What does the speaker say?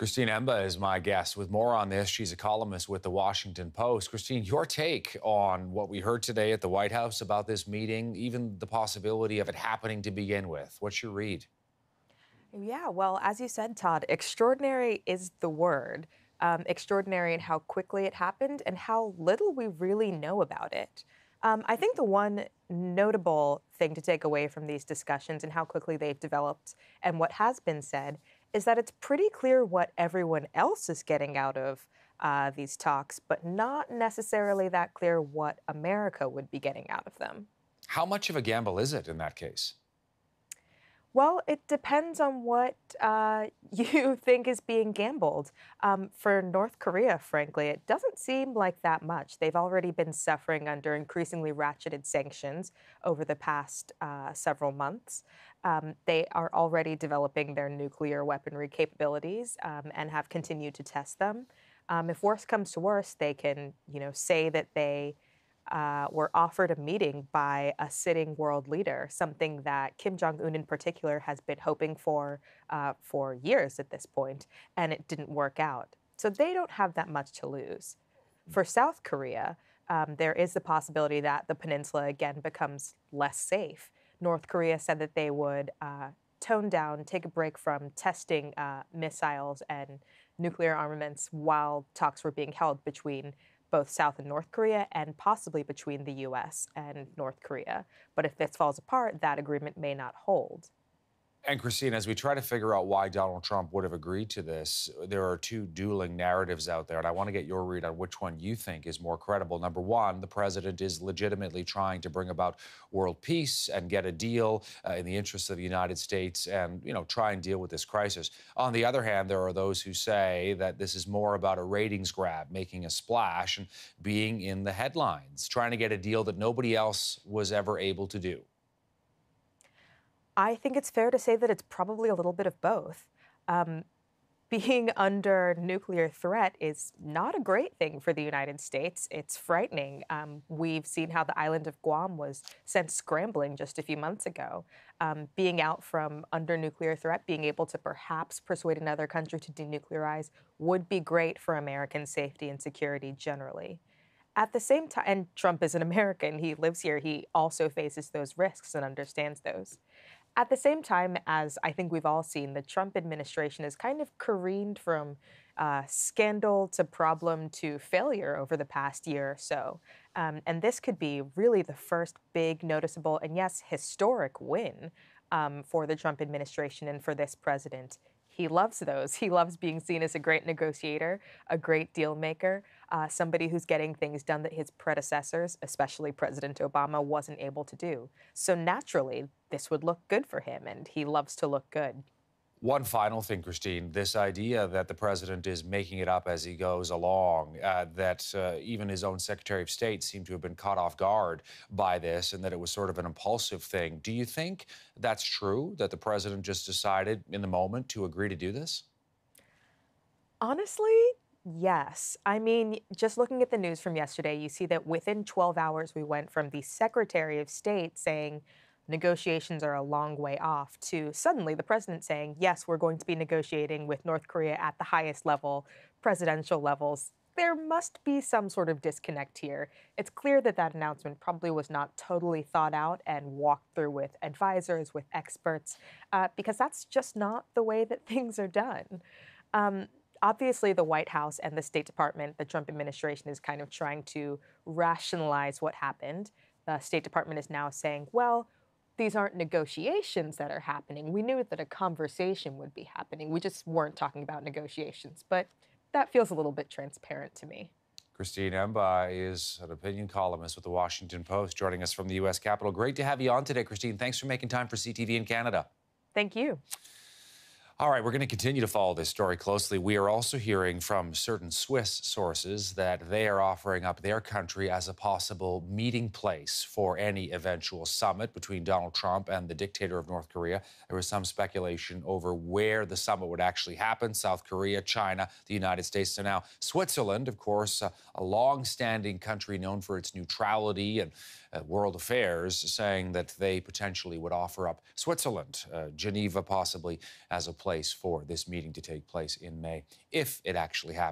Christine Emba is my guest with more on this. She's a columnist with the Washington Post. Christine, your take on what we heard today at the White House about this meeting, even the possibility of it happening to begin with. What's your read? Yeah, well, as you said, Todd, extraordinary is the word. Extraordinary in how quickly it happened and how little we really know about it. I think the one notable thing to take away from these discussions and how quickly they've developed and what has been said is that it's pretty clear what everyone else is getting out of these talks, but not necessarily that clear what America would be getting out of them. How much of a gamble is it in that case? Well, it depends on what you think is being gambled. For North Korea, frankly, it doesn't seem like that much. They've already been suffering under increasingly ratcheted sanctions over the past several months. They are already developing their nuclear weaponry capabilities and have continued to test them. If worse comes to worse, they can, say that they were offered a meeting by a sitting world leader, something that Kim Jong Un in particular has been hoping for years at this point, and it didn't work out. So they don't have that much to lose. For South Korea, there is the possibility that the peninsula again becomes less safe. North Korea said that they would tone down, take a break from testing missiles and nuclear armaments while talks were being held between both South and North Korea and possibly between the U.S. and North Korea. But if this falls apart, that agreement may not hold. And Christine, as we try to figure out why Donald Trump would have agreed to this, there are two dueling narratives out there, and I want to get your read on which one you think is more credible. Number one, the president is legitimately trying to bring about world peace and get a deal in the interests of the United States and, try and deal with this crisis. On the other hand, there are those who say that this is more about a ratings grab, making a splash and being in the headlines, trying to get a deal that nobody else was ever able to do. I think it's fair to say that it's probably a little bit of both. Being under nuclear threat is not a great thing for the United States. It's frightening. We've seen how the island of Guam was sent scrambling just a few months ago. Being out from under nuclear threat, being able to perhaps persuade another country to denuclearize would be great for American safety and security generally. At the same time, and Trump is an American, he lives here, he also faces those risks and understands those. At the same time, as I think we've all seen, the Trump administration has kind of careened from scandal to problem to failure over the past year or so. And this could be really the first big, noticeable, and yes, historic win for the Trump administration and for this president. He loves those. He loves being seen as a great negotiator, a great deal maker, somebody who's getting things done that his predecessors, especially President Obama, wasn't able to do. So naturally, this would look good for him, and he loves to look good. One final thing, Christine, this idea that the president is making it up as he goes along, that even his own Secretary of State seemed to have been caught off guard by this and that it was sort of an impulsive thing. Do you think that's true, that the president just decided in the moment to agree to do this? Honestly, yes. I mean, just looking at the news from yesterday, you see that within 12 hours, we went from the Secretary of State saying negotiations are a long way off to suddenly the president saying, yes, we're going to be negotiating with North Korea at the highest level, presidential levels. There must be some sort of disconnect here. It's clear that that announcement probably was not totally thought out and walked through with advisors, with experts, because that's just not the way that things are done. Obviously, the White House and the State Department, the Trump administration is kind of trying to rationalize what happened. The State Department is now saying, well, these aren't negotiations that are happening. We knew that a conversation would be happening. We just weren't talking about negotiations. But that feels a little bit transparent to me. Christine Emba is an opinion columnist with the Washington Post, joining us from the U.S. Capitol. Great to have you on today, Christine. Thanks for making time for CTV in Canada. Thank you. All right, we're going to continue to follow this story closely. We are also hearing from certain Swiss sources that they are offering up their country as a possible meeting place for any eventual summit between Donald Trump and the dictator of North Korea. There was some speculation over where the summit would actually happen: South Korea, China, the United States. So now Switzerland, of course, a long-standing country known for its neutrality and world affairs, saying that they potentially would offer up Switzerland, Geneva possibly, as a place place for this meeting to take place in May, if it actually happens.